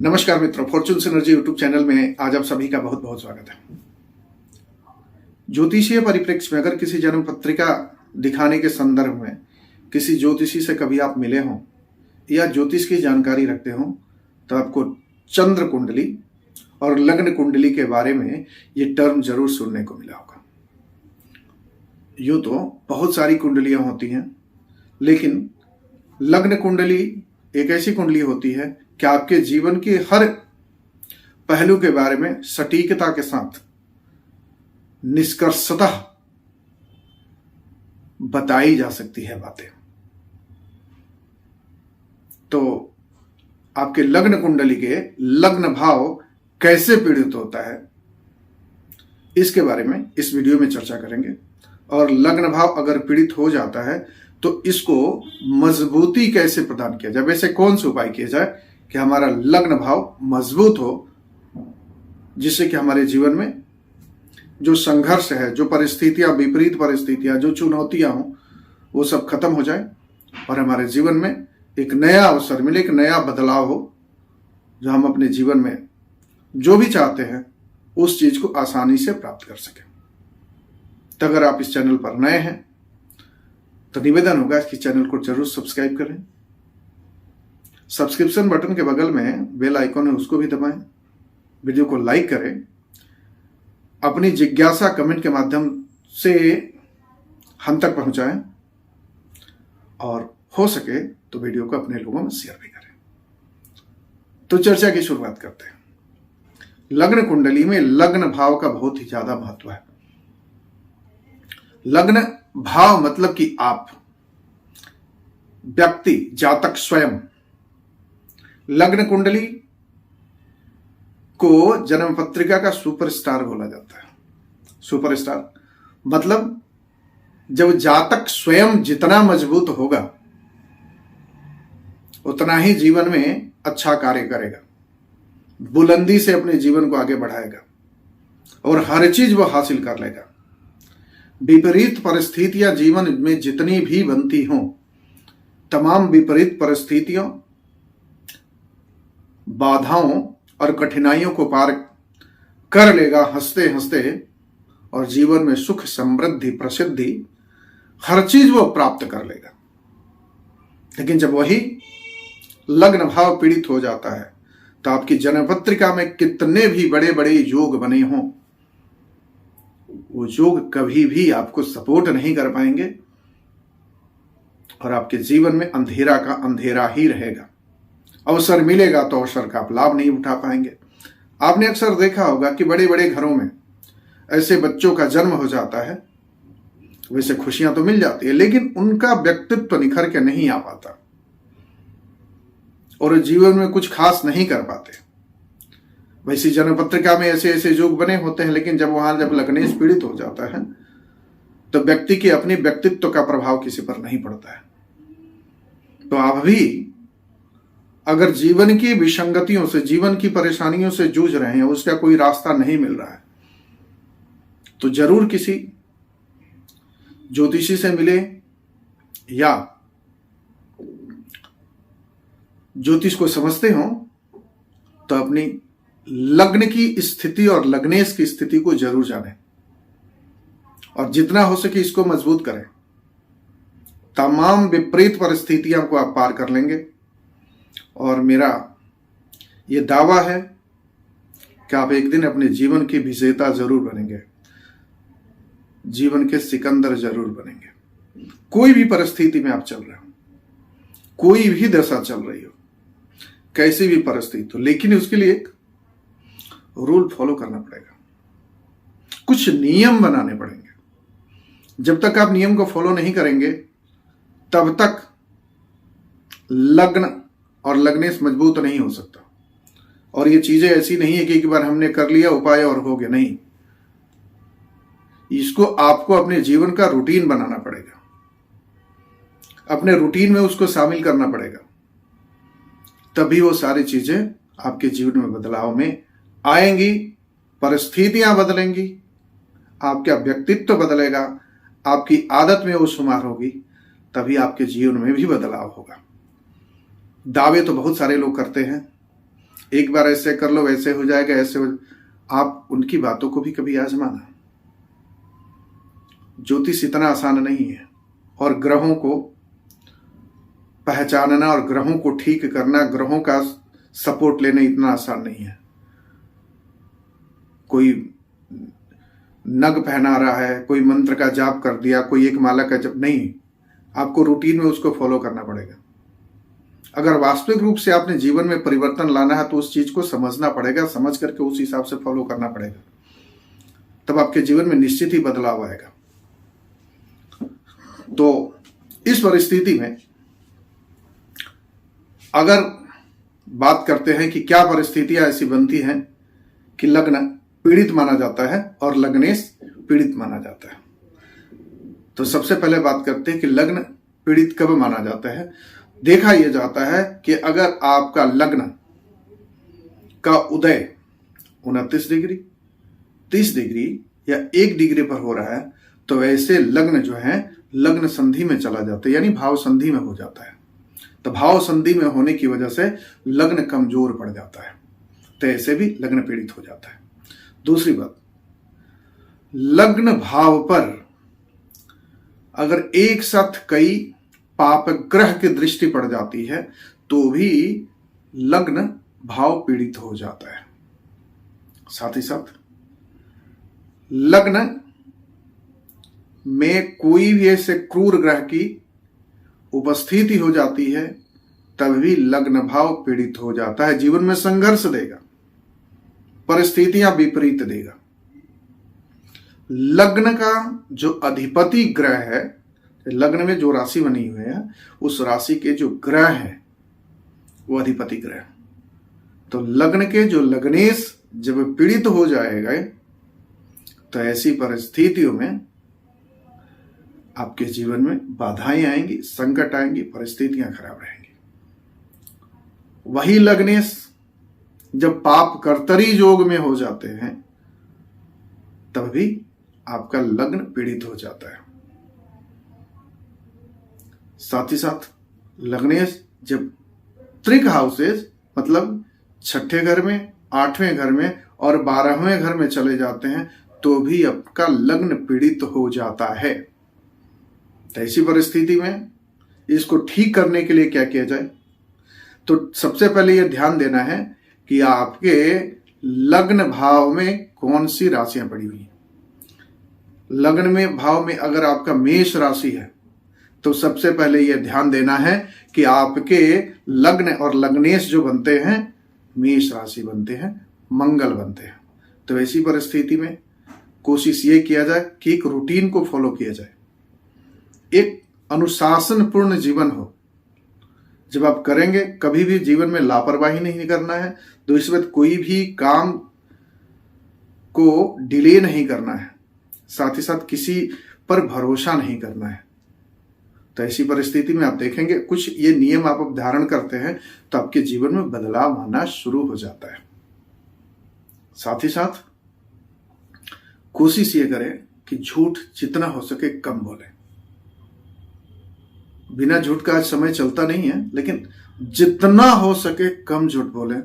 नमस्कार मित्रों, Fortune synergy YouTube channel में आज आप सभी का बहुत बहुत स्वागत है। ज्योतिषीय परिप्रेक्ष्य में अगर किसी जन्म पत्रिका दिखाने के संदर्भ में किसी ज्योतिषी से कभी आप मिले हों या ज्योतिष की जानकारी रखते हों तो आपको चंद्र कुंडली और लग्न कुंडली के बारे में ये टर्म जरूर सुनने को मिला होगा। यूं तो बहुत सारी कुंडलियां होती हैं, लेकिन लग्न कुंडली एक ऐसी कुंडली होती है कि आपके जीवन के हर पहलू के बारे में सटीकता के साथ निष्कर्षतः बताई जा सकती है बातें। तो आपके लग्न कुंडली के लग्न भाव कैसे पीड़ित होता है, इसके बारे में इस वीडियो में चर्चा करेंगे। और लग्न भाव अगर पीड़ित हो जाता है तो इसको मजबूती कैसे प्रदान किया जाए, वैसे कौन से उपाय किए जाए कि हमारा लग्न भाव मजबूत हो, जिससे कि हमारे जीवन में जो संघर्ष है, जो परिस्थितियां, विपरीत परिस्थितियां, जो चुनौतियां हों, वो सब खत्म हो जाए और हमारे जीवन में एक नया अवसर मिले, एक नया बदलाव हो, जो हम अपने जीवन में जो भी चाहते हैं उस चीज को आसानी से प्राप्त कर सकें। तो अगर आप इस चैनल पर नए हैं तो निवेदन होगा कि चैनल को जरूर सब्सक्राइब करें। सब्सक्रिप्शन बटन के बगल में बेल आइकॉन है, उसको भी दबाएं। वीडियो को लाइक करें। अपनी जिज्ञासा कमेंट के माध्यम से हम तक पहुंचाएं और हो सके तो वीडियो को अपने लोगों में शेयर भी करें। तो चर्चा की शुरुआत करते हैं। लग्न कुंडली में लग्न भाव का बहुत ही ज्यादा महत्व है। लग्न भाव मतलब कि आप, व्यक्ति, जातक स्वयं। लग्न कुंडली को जन्म पत्रिका का सुपरस्टार बोला जाता है। सुपरस्टार मतलब जब जातक स्वयं जितना मजबूत होगा उतना ही जीवन में अच्छा कार्य करेगा, बुलंदी से अपने जीवन को आगे बढ़ाएगा और हर चीज वो हासिल कर लेगा। विपरीत परिस्थितियां जीवन में जितनी भी बनती हों, तमाम विपरीत परिस्थितियों, बाधाओं और कठिनाइयों को पार कर लेगा हंसते हंसते, और जीवन में सुख, समृद्धि, प्रसिद्धि, हर चीज वो प्राप्त कर लेगा। लेकिन जब वही लग्न भाव पीड़ित हो जाता है तो आपकी जन्म पत्रिका में कितने भी बड़े बड़े योग बने हों, वो योग कभी भी आपको सपोर्ट नहीं कर पाएंगे और आपके जीवन में अंधेरा का अंधेरा ही रहेगा। अवसर मिलेगा तो अवसर का आप लाभ नहीं उठा पाएंगे। आपने अक्सर देखा होगा कि बड़े बड़े घरों में ऐसे बच्चों का जन्म हो जाता है, वैसे खुशियां तो मिल जाती है, लेकिन उनका व्यक्तित्व निखर के नहीं आ पाता और जीवन में कुछ खास नहीं कर पाते। वैसी जन्म पत्रिका में ऐसे ऐसे योग बने होते हैं, लेकिन जब लग्नेश पीड़ित हो जाता है तो व्यक्ति के अपने व्यक्तित्व का प्रभाव किसी पर नहीं पड़ता है। तो आप भी अगर जीवन की विसंगतियों से, जीवन की परेशानियों से जूझ रहे हैं, उसका कोई रास्ता नहीं मिल रहा है, तो जरूर किसी ज्योतिषी से मिले या ज्योतिष को समझते हो तो अपनी लग्न की स्थिति और लग्नेश की स्थिति को जरूर जानें और जितना हो सके इसको मजबूत करें। तमाम विपरीत परिस्थितियों को आप पार कर लेंगे और मेरा ये दावा है कि आप एक दिन अपने जीवन की विजेता जरूर बनेंगे, जीवन के सिकंदर जरूर बनेंगे। कोई भी परिस्थिति में आप चल रहे हो, कोई भी दशा चल रही हो, कैसी भी परिस्थिति हो, लेकिन उसके लिए एक रूल फॉलो करना पड़ेगा, कुछ नियम बनाने पड़ेंगे। जब तक आप नियम को फॉलो नहीं करेंगे तब तक लग्न और लग्नेश मजबूत नहीं हो सकता। और ये चीजें ऐसी नहीं है कि एक बार हमने कर लिया उपाय और हो गया, नहीं। इसको आपको अपने जीवन का रूटीन बनाना पड़ेगा, अपने रूटीन में उसको शामिल करना पड़ेगा, तभी वो सारी चीजें आपके जीवन में बदलाव में आएंगी, परिस्थितियां बदलेंगी, आपका व्यक्तित्व बदलेगा, आपकी आदत में वो शुमार होगी, तभी आपके जीवन में भी बदलाव होगा। दावे तो बहुत सारे लोग करते हैं, एक बार ऐसे कर लो वैसे हो जाएगा, ऐसे हो, आप उनकी बातों को भी कभी आजमाना। ज्योतिष इतना आसान नहीं है, और ग्रहों को पहचानना और ग्रहों को ठीक करना, ग्रहों का सपोर्ट लेना इतना आसान नहीं है। कोई नग पहना रहा है, कोई मंत्र का जाप कर दिया, कोई एक माला का जप नहीं, आपको रूटीन में उसको फॉलो करना पड़ेगा। अगर वास्तविक रूप से आपने जीवन में परिवर्तन लाना है तो उस चीज को समझना पड़ेगा, समझ करके उस हिसाब से फॉलो करना पड़ेगा, तब आपके जीवन में निश्चित ही बदलाव आएगा। तो इस परिस्थिति में अगर बात करते हैं कि क्या परिस्थितियां ऐसी बनती हैं कि लग्न पीड़ित माना जाता है और लग्नेश पीड़ित माना जाता है, तो सबसे पहले बात करते हैं कि लग्न पीड़ित कब माना जाता है। देखा यह जाता है कि अगर आपका लग्न का उदय 29 डिग्री, 30 डिग्री या 1 डिग्री पर हो रहा है तो ऐसे लग्न जो है लग्न संधि में चला जाता है, यानी भाव संधि में हो जाता है। तो भाव संधि में होने की वजह से लग्न कमजोर पड़ जाता है, तो ऐसे भी लग्न पीड़ित हो जाता है। दूसरी बात, लग्न भाव पर अगर एक साथ कई पाप ग्रह की दृष्टि पड़ जाती है तो भी लग्न भाव पीड़ित हो जाता है। साथ ही साथ लग्न में कोई भी ऐसे क्रूर ग्रह की उपस्थिति हो जाती है तब भी लग्न भाव पीड़ित हो जाता है, जीवन में संघर्ष देगा, परिस्थितियां विपरीत देगा। लग्न का जो अधिपति ग्रह है, लग्न में जो राशि बनी हुई है उस राशि के जो ग्रह है वो अधिपति ग्रह, तो लग्न के जो लग्नेश जब पीड़ित हो जाएगा तो ऐसी परिस्थितियों में आपके जीवन में बाधाएं आएंगी, संकट आएंगी, परिस्थितियां खराब रहेंगी। वही लग्नेश जब पाप कर्तरी योग में हो जाते हैं तब भी आपका लग्न पीड़ित हो जाता है। साथ ही साथ लग्नेश जब त्रिक हाउसेस मतलब 6ठे घर में, 8वें घर में और 12वें घर में चले जाते हैं तो भी आपका लग्न पीड़ित हो जाता है। तो ऐसी परिस्थिति में इसको ठीक करने के लिए क्या किया जाए, तो सबसे पहले यह ध्यान देना है कि आपके लग्न भाव में कौन सी राशियां पड़ी हुई हैं। लग्न में भाव में अगर आपका मेष राशि है तो सबसे पहले यह ध्यान देना है कि आपके लग्न और लग्नेश जो बनते हैं मेष राशि बनते हैं, मंगल बनते हैं। तो ऐसी परिस्थिति में कोशिश ये किया जाए कि एक रूटीन को फॉलो किया जाए, एक अनुशासन पूर्ण जीवन हो। जब आप करेंगे, कभी भी जीवन में लापरवाही नहीं करना है, तो इस वक्त कोई भी काम को डिले नहीं करना है, साथ ही साथ किसी पर भरोसा नहीं करना है। तो ऐसी परिस्थिति में आप देखेंगे कुछ ये नियम आप धारण करते हैं तो आपके जीवन में बदलाव आना शुरू हो जाता है। साथ ही साथ कोशिश ये करें कि झूठ जितना हो सके कम बोलें। बिना झूठ का आज समय चलता नहीं है, लेकिन जितना हो सके कम झूठ बोलें।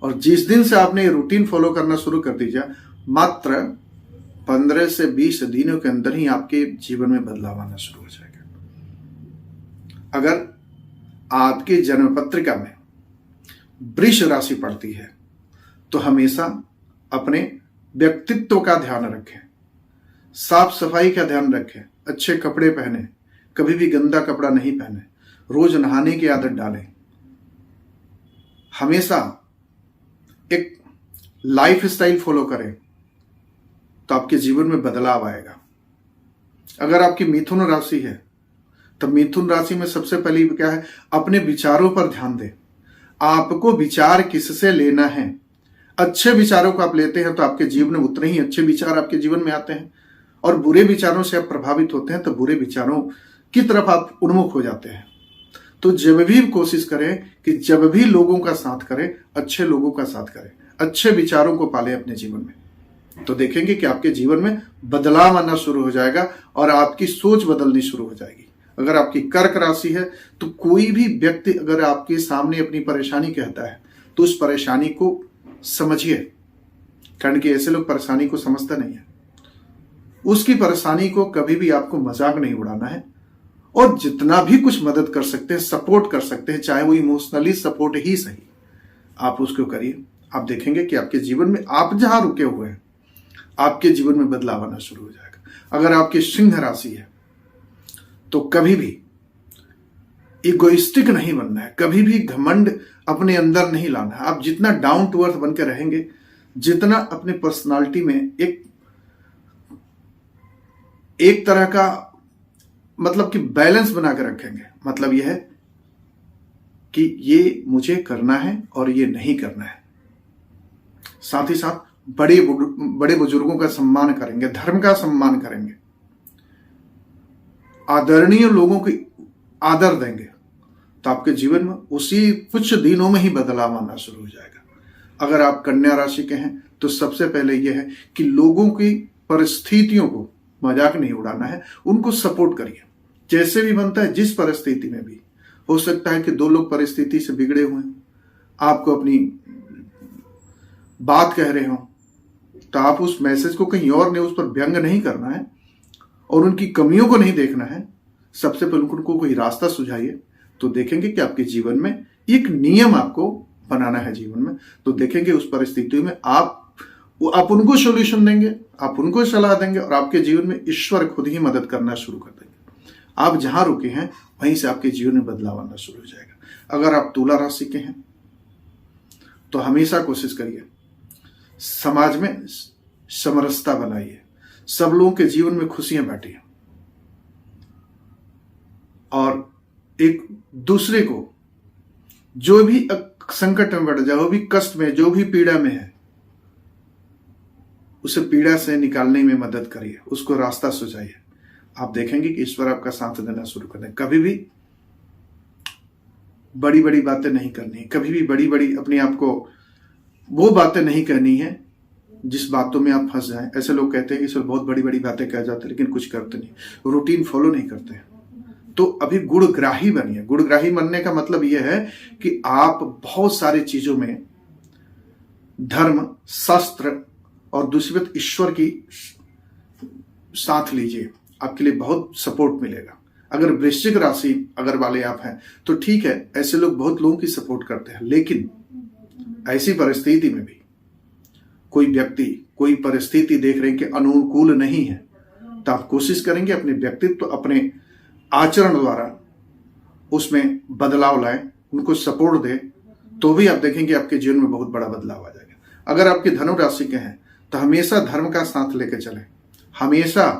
और जिस दिन से आपने ये रूटीन फॉलो करना शुरू कर दीजिए, मात्र 15 से 20 दिनों के अंदर ही आपके जीवन में बदलाव आना शुरू हो जाएगा। अगर आपके जन्म पत्रिका में वृष राशि पड़ती है तो हमेशा अपने व्यक्तित्व का ध्यान रखें, साफ सफाई का ध्यान रखें, अच्छे कपड़े पहने, कभी भी गंदा कपड़ा नहीं पहने, रोज नहाने की आदत डालें, हमेशा एक लाइफ स्टाइल फॉलो करें तो आपके जीवन में बदलाव आएगा। अगर आपकी मिथुन राशि है तो मिथुन राशि में सबसे पहले क्या है, अपने विचारों पर ध्यान दें। आपको विचार किससे लेना है, अच्छे विचारों को आप लेते हैं तो आपके जीवन में उतने ही अच्छे विचार आपके जीवन में आते हैं, और बुरे विचारों से आप प्रभावित होते हैं तो बुरे विचारों की तरफ आप उन्मुख हो जाते हैं। तो जब भी कोशिश करें कि जब भी लोगों का साथ करें, अच्छे लोगों का साथ करें, अच्छे विचारों को पालें अपने जीवन में, तो देखेंगे कि आपके जीवन में बदलाव आना शुरू हो जाएगा और आपकी सोच बदलनी शुरू हो जाएगी। अगर आपकी कर्क राशि है तो कोई भी व्यक्ति अगर आपके सामने अपनी परेशानी कहता है तो उस परेशानी को समझिए, कारण कि ऐसे लोग परेशानी को समझते नहीं है। उसकी परेशानी को कभी भी आपको मजाक नहीं उड़ाना है, और जितना भी कुछ मदद कर सकते हैं, सपोर्ट कर सकते हैं, चाहे वो इमोशनली सपोर्ट ही सही, आप उसको करिए। आप देखेंगे कि आपके जीवन में, आप जहां रुके हुए हैं, आपके जीवन में बदलाव आना शुरू हो जाएगा। अगर आपकी सिंह राशि है तो कभी भी इगोइस्टिक नहीं बनना है, कभी भी घमंड अपने अंदर नहीं लाना है। आप जितना डाउन टू अर्थ बनकर रहेंगे, जितना अपने पर्सनालिटी में एक तरह का मतलब कि बैलेंस बना के रखेंगे, मतलब यह है कि ये मुझे करना है और ये नहीं करना है। साथ ही साथ बड़े बुजुर्गों का सम्मान करेंगे, धर्म का सम्मान करेंगे, आदरणीय लोगों की आदर देंगे, तो आपके जीवन में उसी कुछ दिनों में ही बदलाव आना शुरू हो जाएगा। अगर आप कन्या राशि के हैं तो सबसे पहले यह है कि लोगों की परिस्थितियों को मजाक नहीं उड़ाना है, उनको सपोर्ट करिए जैसे भी बनता है, जिस परिस्थिति में भी। हो सकता है कि दो लोग परिस्थिति से बिगड़े हुए हैं, आपको अपनी बात कह रहे हो, तो आप उस मैसेज को कहीं और नहीं, उस पर व्यंग नहीं करना है और उनकी कमियों को नहीं देखना है। सबसे पहले उनको कोई रास्ता सुझाइए, तो देखेंगे कि आपके जीवन में एक नियम आपको बनाना है जीवन में, तो देखेंगे उस परिस्थिति में आप उनको सॉल्यूशन देंगे, आप उनको सलाह देंगे, और आपके जीवन में ईश्वर खुद ही मदद करना शुरू कर देंगे। आप जहां रुके हैं वहीं से आपके जीवन में बदलाव आना शुरू हो जाएगा। अगर आप तुला राशि के हैं तो हमेशा कोशिश करिए समाज में समरसता बनाइए, सब लोगों के जीवन में खुशियां बांटिए, और एक दूसरे को जो भी संकट में बढ़ जाए, जो भी कष्ट में, जो भी पीड़ा में है, उसे पीड़ा से निकालने में मदद करिए, उसको रास्ता सुझाइए। आप देखेंगे कि ईश्वर आपका साथ देना शुरू कर दें। कभी भी बड़ी बड़ी बातें नहीं करनी है, कभी भी बड़ी बड़ी अपने आप को वो बातें नहीं कहनी है जिस बातों में आप फंस जाएं। ऐसे लोग कहते हैं कि ईश्वर बहुत बड़ी बड़ी बातें कह जाते हैं लेकिन कुछ करते नहीं, रूटीन फॉलो नहीं करते हैं। तो अभी गुणग्राही बनिए। गुणग्राही बनने का मतलब यह है कि आप बहुत सारी चीजों में धर्म, शास्त्र और दूसरी बात ईश्वर की साथ लीजिए, आपके लिए बहुत सपोर्ट मिलेगा। अगर वृश्चिक राशि अगर वाले आप हैं तो ठीक है, ऐसे लोग बहुत लोगों की सपोर्ट करते हैं, लेकिन ऐसी परिस्थिति में भी कोई व्यक्ति, कोई परिस्थिति देख रहे हैं कि अनुकूल नहीं है, तो आप कोशिश करेंगे अपने व्यक्तित्व, अपने आचरण द्वारा उसमें बदलाव लाएं, उनको सपोर्ट दें, तो भी आप देखेंगे आपके जीवन में बहुत बड़ा बदलाव आ जाएगा। अगर आपके धनु राशि के हैं तो हमेशा धर्म का साथ लेकर चलें, हमेशा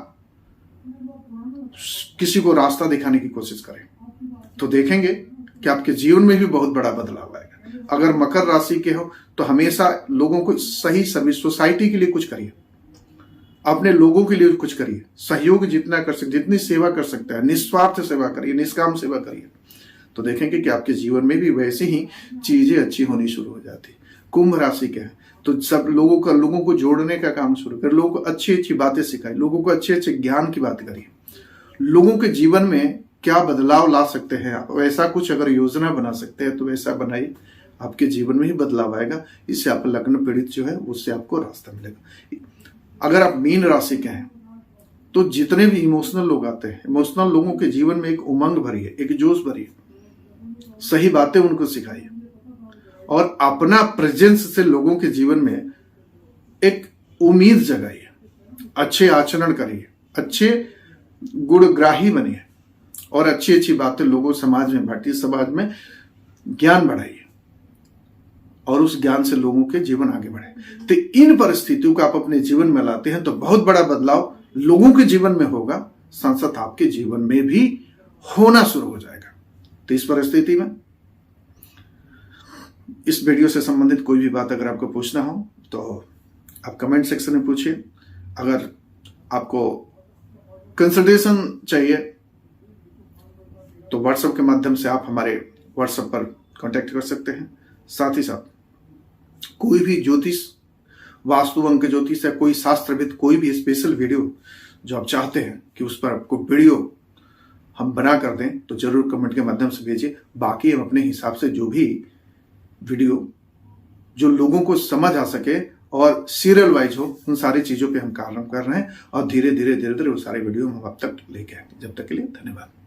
किसी को रास्ता दिखाने की कोशिश करें, तो देखेंगे कि आपके जीवन में भी बहुत बड़ा बदलाव आएगा। अगर मकर राशि के हो तो हमेशा लोगों को सही सोसाइटी के लिए कुछ करिए, अपने लोगों के लिए कुछ करिए, सहयोग जितना कर सकते, जितनी सेवा कर सकता है, निस्वार्थ सेवा करिए, निष्काम सेवा करिए, तो देखेंगे कि आपके जीवन में भी वैसी ही चीजें अच्छी होनी शुरू हो जाती। कुंभ राशि के हैं तो सब लोगों को जोड़ने का काम शुरू करें, लोगों को अच्छी अच्छी बातें सिखाएं, लोगों को अच्छे अच्छे ज्ञान की बात करिए, लोगों के जीवन में क्या बदलाव ला सकते हैं आप, वैसा कुछ अगर योजना बना सकते हैं तो वैसा बनाइए, आपके जीवन में ही बदलाव आएगा। इससे आप लग्न पीड़ित जो है उससे आपको रास्ता मिलेगा। अगर आप मीन राशि के हैं तो जितने भी इमोशनल लोग आते हैं, इमोशनल लोगों के जीवन में एक उमंग भरिए, एक जोश भरिए, सही बातें उनको सिखाइए, और अपना प्रेजेंस से लोगों के जीवन में एक उम्मीद जगाइए, अच्छे आचरण करिए, अच्छे गुणग्राही बनिए, और अच्छी अच्छी बातें लोगों समाज में बांटिए, समाज में ज्ञान बढ़ाइए, और उस ज्ञान से लोगों के जीवन आगे बढ़े। तो इन परिस्थितियों को आप अपने जीवन में लाते हैं तो बहुत बड़ा बदलाव लोगों के जीवन में होगा, साथ साथ आपके जीवन में भी होना शुरू हो जाएगा। तो इस परिस्थिति में इस वीडियो से संबंधित कोई भी बात अगर आपको पूछना हो तो आप कमेंट सेक्शन में पूछिए। अगर आपको कंसल्टेशन चाहिए तो व्हाट्सएप के माध्यम से आप हमारे व्हाट्सएप पर कांटेक्ट कर सकते हैं। साथ ही साथ कोई भी ज्योतिष, वास्तु, अंक ज्योतिष या कोई शास्त्रविद, कोई भी स्पेशल वीडियो जो आप चाहते हैं कि उस पर आपको वीडियो हम बना कर दें तो जरूर कमेंट के माध्यम से भेजिए। बाकी हम अपने हिसाब से जो भी वीडियो जो लोगों को समझ आ सके और सीरियल वाइज हो, उन सारी चीजों पे हम काम कर रहे हैं और धीरे धीरे वो सारे वीडियो हम अब तक लेके आएंगे। जब तक के लिए धन्यवाद।